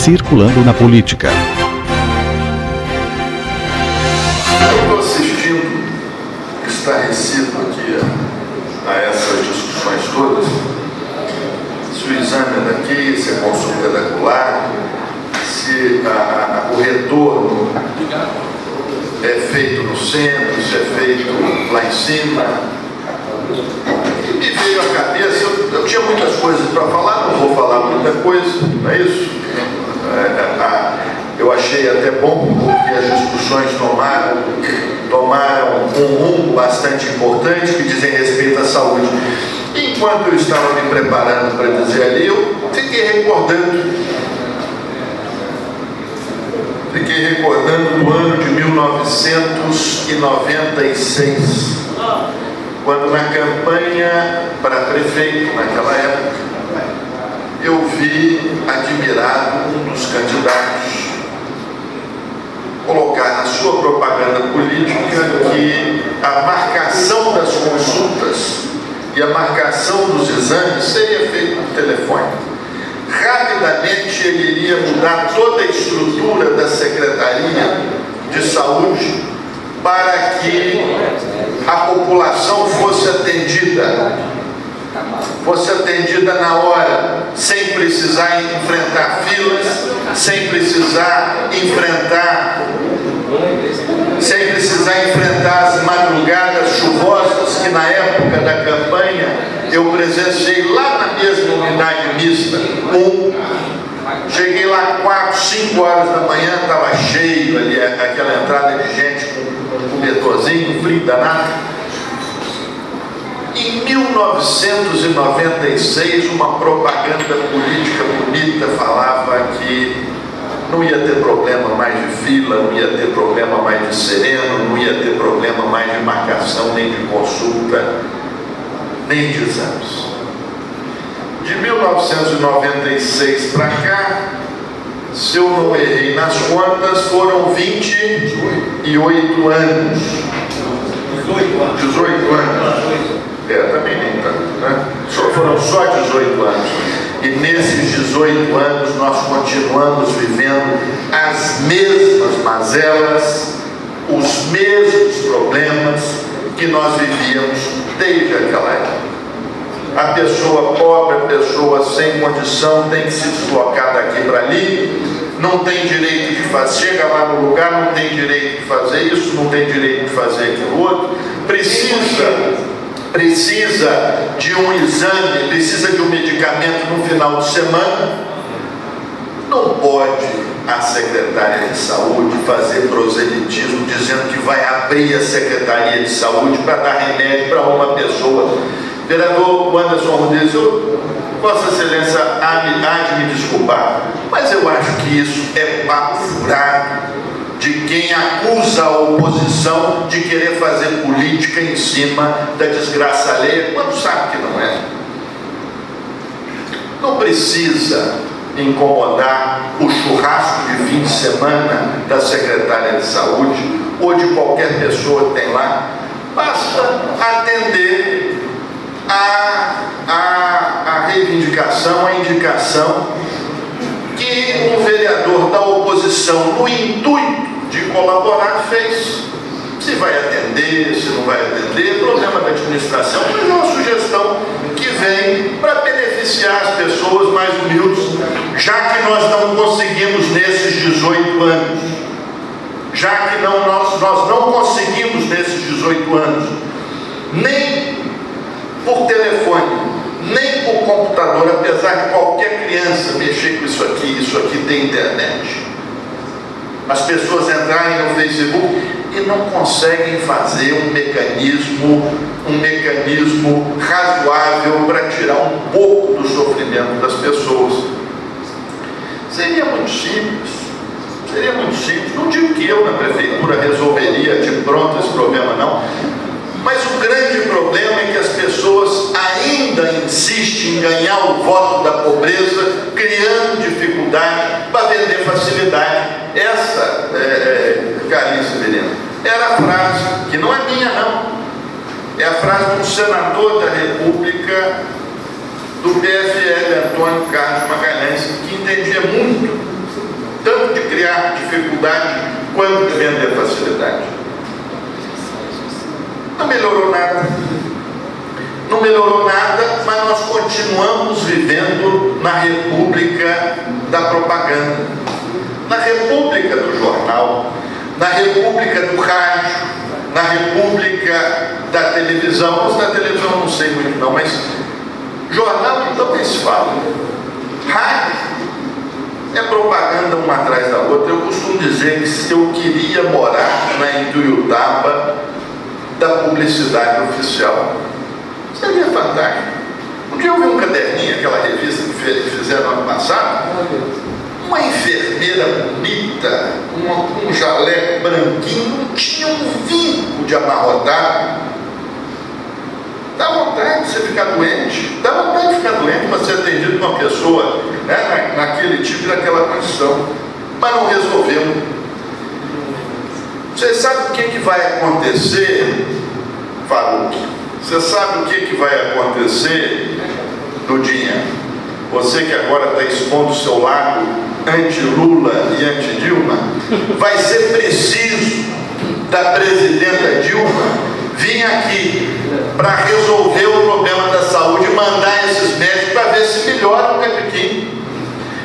circulando na política. Eu estou assistindo, estarrecido aqui a essas discussões todas, se o exame é daqui, se a consulta é da acolá, se o retorno é feito no centro, se é feito lá em cima. E me veio à cabeça, eu tinha muitas coisas para falar, não vou falar muita coisa, não é isso? Eu achei até bom que as discussões tomaram um rumo bastante importante que dizem respeito à saúde. Enquanto eu estava me preparando para dizer ali, eu fiquei recordando do ano de 1996, quando na campanha para prefeito, naquela época, eu vi admirado um dos candidatos colocar na sua propaganda política que a marcação das consultas e a marcação dos exames seria feita por telefone. Rapidamente ele iria mudar toda a estrutura da Secretaria de Saúde para que a população fosse atendida na hora, sem precisar enfrentar filas, sem precisar enfrentar as madrugadas chuvosas que na época da campanha eu presenciei lá na mesma unidade mista. Cheguei lá 4, 5 horas da manhã, estava cheio ali, aquela entrada de gente com um cobertorzinho, frio danado. Em 1996, uma propaganda política bonita falava que não ia ter problema mais de fila, não ia ter problema mais de sereno, não ia ter problema mais de marcação, nem de consulta, nem de exames. De 1996 para cá, se eu não errei nas contas, foram 28 anos. 18 anos. Também nem tanto, né? Foram só 18 anos. E nesses 18 anos nós continuamos vivendo as mesmas mazelas, os mesmos problemas que nós vivíamos desde aquela época. A pessoa pobre, a pessoa sem condição tem que se deslocar daqui para ali, não tem direito de fazer, chega lá no lugar, não tem direito de fazer isso, não tem direito de fazer aquilo outro, precisa de um exame, precisa de um medicamento no final de semana. Não pode a secretária de saúde fazer proselitismo dizendo que vai abrir a Secretaria de Saúde para dar remédio para uma pessoa. Vereador Anderson Rodrigues, Vossa Excelência há de me desculpar, mas eu acho que isso é papo furado de quem acusa a oposição de querer fazer política em cima da desgraça alheia, quando sabe que não é. Não precisa incomodar o churrasco de fim de semana da secretária de saúde ou de qualquer pessoa que tem lá. Basta atender a reivindicação, a indicação que o vereador da oposição, no intuito de colaborar, fez. Se vai atender, se não vai atender, problema da administração, mas é uma sugestão que vem para beneficiar as pessoas mais humildes, já que nós não conseguimos nesses 18 anos, nós não conseguimos nesses 18 anos, nem por telefone, nem por computador, apesar de qualquer criança mexer com isso aqui tem internet. As pessoas entrarem no Facebook e não conseguem fazer um mecanismo razoável para tirar um pouco do sofrimento das pessoas. Seria muito simples. Não digo que eu, na prefeitura, resolveria de pronto esse problema, não. Mas o grande problema é que as pessoas ainda insistem em ganhar o voto da pobreza, criando dificuldade para vender facilidade. Essa, Carinha Severino, era a frase, que não é minha não, é a frase de um senador da República do PFL, Antônio Carlos Magalhães, que entendia muito dificuldade quanto de vender facilidade. Não melhorou nada. Não melhorou nada, mas nós continuamos vivendo na república da propaganda, na república do jornal, na república do rádio, na república da televisão. Mas da televisão não sei muito não, mas jornal então nem se fala. Rádio é propaganda uma atrás da outra. Eu costumo dizer que se eu queria morar na Ituiutaba da publicidade oficial, seria fantástico. Um dia eu vi um caderninho, aquela revista que fizeram ano passado, uma enfermeira bonita, um jaleco branquinho, não tinha um vinco de amarrotar. Dá vontade de você ficar doente, dá vontade de ficar doente para ser atendido por uma pessoa, né, naquele tipo e naquela condição, mas não resolveu. Você sabe o que vai acontecer, Faruque? Você sabe o que vai acontecer, Dudinha? Você que agora está expondo o seu lado anti-Lula e anti-Dilma, vai ser preciso da presidenta Dilma vir aqui para resolver o problema da saúde e mandar esses médicos para ver se melhora o Capiquim.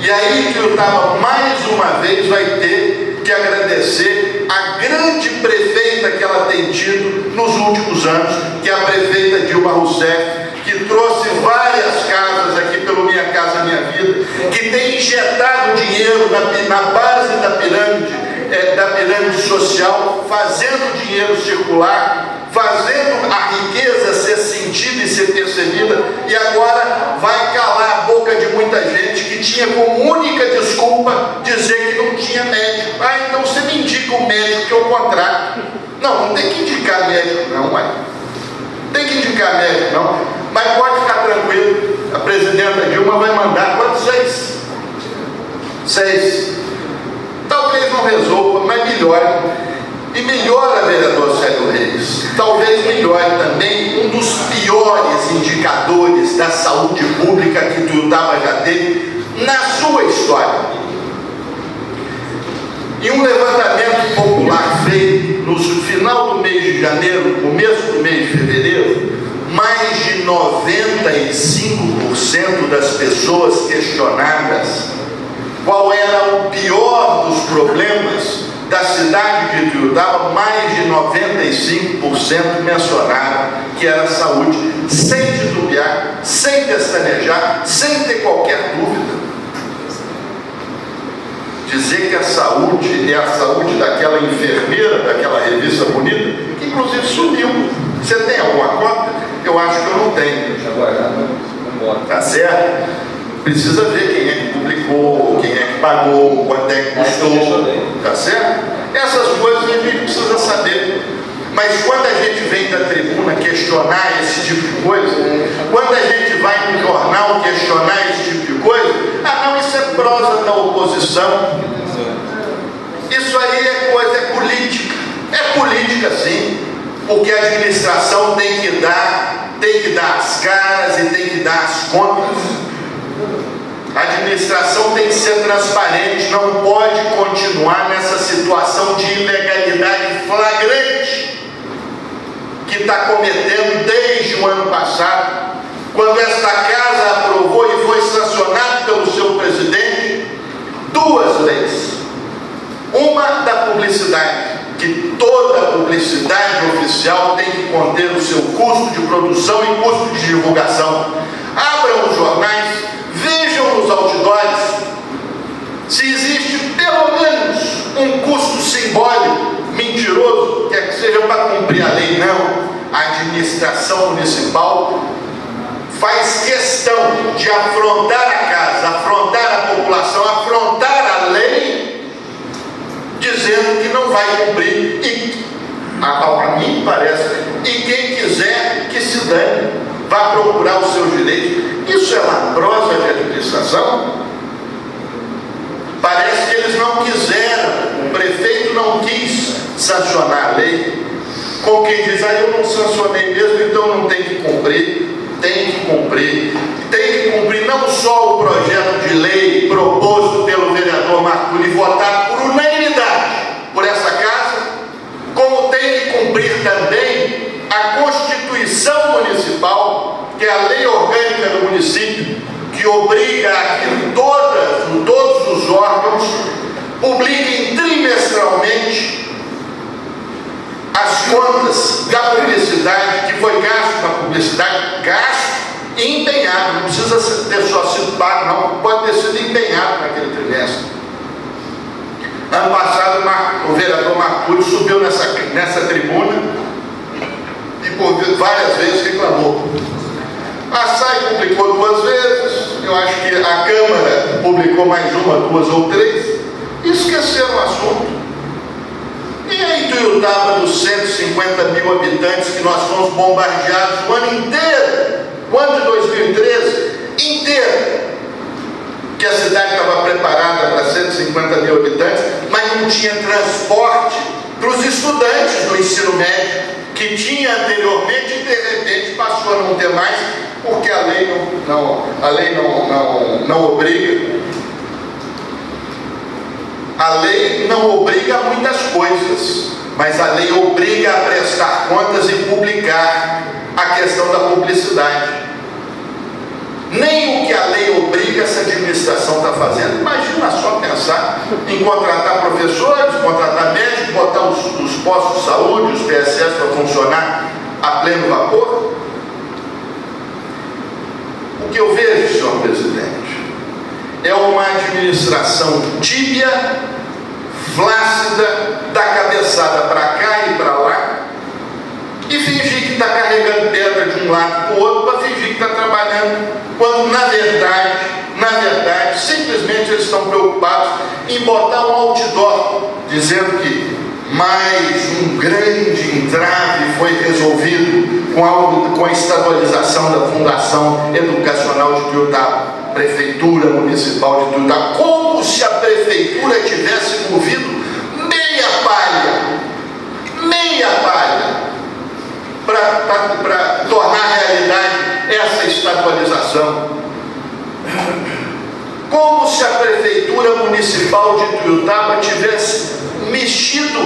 E aí que eu estava mais uma vez vai ter que agradecer a grande prefeita que ela tem tido nos últimos anos, que é a prefeita Dilma Rousseff, que trouxe várias casas aqui pelo Minha Casa Minha Vida, que tem injetado dinheiro na base da pirâmide social, fazendo dinheiro circular, fazendo a riqueza ser sentida e ser percebida, e agora vai calar a boca de muita gente que tinha como única desculpa dizer que não tinha médico. Ah, então você me indica o médico que eu contrato. Não tem que indicar médico não, mãe. Tem que indicar médico não, mas pode ficar tranquilo, a presidenta Dilma vai mandar quantos? 6. Talvez não resolva, mas melhore. E melhora, vereador Célio Reis, talvez melhore também um dos piores indicadores da saúde pública que Ituiutaba já teve na sua história. Em um levantamento popular feito no final do mês de janeiro, começo do mês de fevereiro, mais de 95% das pessoas questionadas qual era o pior dos problemas da cidade de Ituiutaba, mais de 95% mencionaram que era a saúde, sem titubear, sem pestanejar, sem ter qualquer dúvida. Dizer que a saúde é a saúde daquela enfermeira, daquela revista bonita, que inclusive sumiu. Você tem alguma cópia? Eu acho que eu não tenho. Tá certo? Precisa ver quem é que publicou, quem é que pagou, quanto é que custou, tá certo? Essas coisas a gente precisa saber. Mas quando a gente vem da tribuna questionar esse tipo de coisa, quando a gente vai no jornal questionar esse tipo de coisa, não, isso é prosa da oposição. Isso aí é política. É política sim, porque a administração tem que dar as caras e tem que dar as contas. A administração tem que ser transparente, não pode continuar nessa situação de ilegalidade flagrante que está cometendo desde o ano passado, quando esta casa aprovou e foi sancionado pelo seu presidente 2 leis. Uma da publicidade, que toda publicidade oficial tem que conter o seu custo de produção e custo de divulgação. Abram os jornais, vejam os outdoors, se existe pelo menos um custo simbólico, mentiroso, quer que seja para cumprir a lei, não. A administração municipal faz questão de afrontar a casa, afrontar a população, afrontar a lei, dizendo que não vai cumprir. E a mim parece, e quem quiser que se dane, vá procurar os seus direitos. Isso é uma prosa de administração? Parece que eles não quiseram, o prefeito não quis sancionar a lei, com quem diz, eu não sancionei mesmo, então não tem que cumprir. Tem que cumprir. Tem que cumprir não só o projeto de lei proposto pelo vereador Marco e votado por unanimidade que é a lei orgânica do município, que obriga a que todos os órgãos publiquem trimestralmente as contas da publicidade, que foi gasto na publicidade, gasto e empenhado, não precisa ter só sido pago, não, pode ter sido empenhado naquele trimestre. Ano passado, o vereador Marcúrio subiu nessa tribuna e por várias vezes reclamou. A SAI publicou 2 vezes, eu acho que a Câmara publicou mais 1, 2 ou 3, e esqueceram o assunto. E a Ituiutaba, dos 150 mil habitantes que nós fomos bombardeados o ano inteiro, o ano de 2013 inteiro, que a cidade estava preparada para 150 mil habitantes, mas não tinha transporte para os estudantes do ensino médio, que tinha anteriormente e de repente passou a não ter mais, porque a lei não obriga. A lei não obriga a muitas coisas, mas a lei obriga a prestar contas e publicar a questão da publicidade. Nem o que a lei obriga essa administração está fazendo. Imagina só pensar em contratar professores, contratar médicos, botar os postos de saúde, os PSS para funcionar a pleno vapor. O que eu vejo, senhor presidente, é uma administração tíbia, flácida, da cabeçada para cá e para lá, e fingir que está carregando pedra de um lado para o outro, para fingir que está trabalhando, quando na verdade, simplesmente eles estão preocupados em botar um outdoor, dizendo que mais um grande entrave foi resolvido com a estadualização da Fundação Educacional de Ituiutaba, Prefeitura Municipal de Ituiutaba, como se a Prefeitura tivesse movido meia palha, para tornar realidade essa estadualização. Como se a Prefeitura Municipal de Ituiutaba tivesse mexido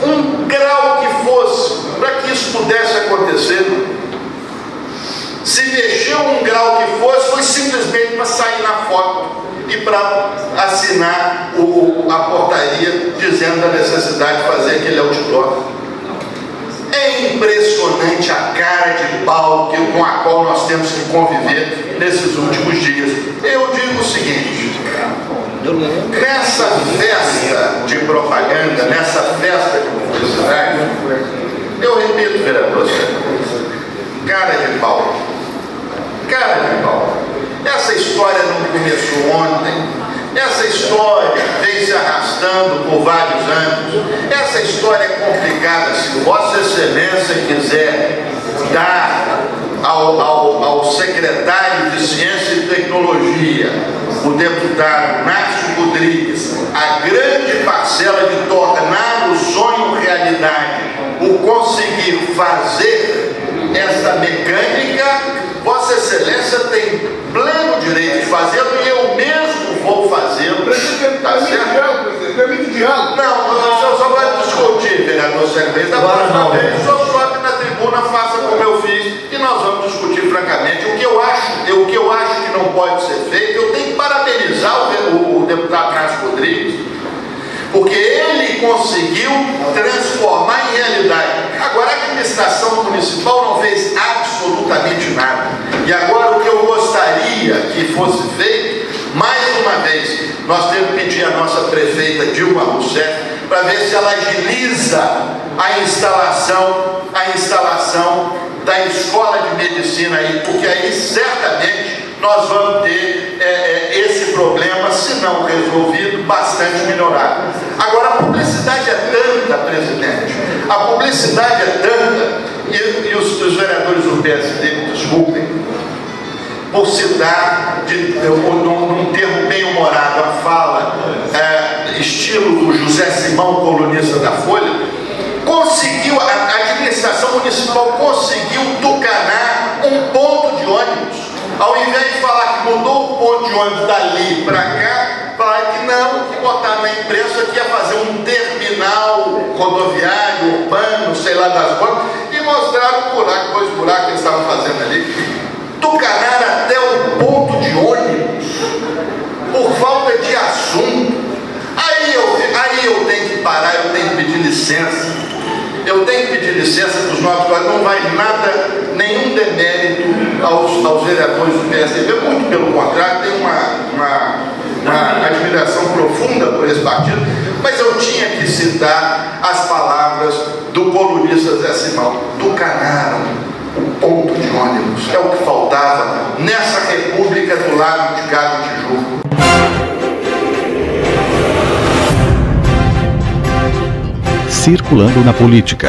um grau que fosse para que isso pudesse acontecer. Se mexeu um grau que fosse, foi simplesmente para sair na foto e para assinar a portaria dizendo da necessidade de fazer aquele outdoor. É impressionante a cara de pau com a qual nós temos que conviver nesses últimos dias. Eu digo o seguinte: nessa festa de propaganda, nessa festa de publicidade, eu repito, vereador, cara de pau. Essa história não começou ontem. Essa história vem se arrastando por vários anos. Essa história é complicada. Se Vossa Excelência quiser dar ao secretário de Ciência e Tecnologia, o deputado Márcio Rodrigues, a grande parcela de tornar o sonho realidade, o conseguir fazer essa mecânica, Vossa Excelência tem pleno direito de fazê-lo e eu mesmo vou fazê-lo. Tá certo? Permite diálogo. Não, o senhor só vai discutir, vereador Sérgio. Da próxima vez, o senhor sobe na tribuna, faça como eu fiz e nós vamos discutir francamente. O que eu acho que não pode ser feito, eu tenho que parabenizar o deputado Márcio Rodrigues, porque ele conseguiu transformar em realidade. Agora, a administração municipal não fez absolutamente nada. E agora, o que eu gostaria que fosse feito, mais uma vez, nós temos que pedir à nossa prefeita Dilma Rousseff para ver se ela agiliza a instalação da escola de medicina aí, porque aí certamente nós vamos ter esse problema, se não resolvido, bastante melhorado. Agora, a publicidade é tanta, presidente, a publicidade é tanta, e os vereadores do PSD, me desculpem, por citar, num termo bem humorado, a fala, estilo do José Simão, colunista da Folha, a administração municipal conseguiu tucanar um ponto de ônibus. Ao invés de falar que mudou o ponto de ônibus dali para cá, falar que não, que botar na imprensa que ia fazer um terminal rodoviário, urbano, sei lá das quantas, e mostrar o buraco, dois buracos que eles estavam fazendo ali. nenhum demérito aos vereadores do PSDB, muito pelo contrário, tenho uma admiração profunda por esse partido, mas eu tinha que citar as palavras do colunista Zé Simão: tucanaram o ponto de ônibus, é o que faltava nessa república do lado de cá do Tijuco. Circulando na política.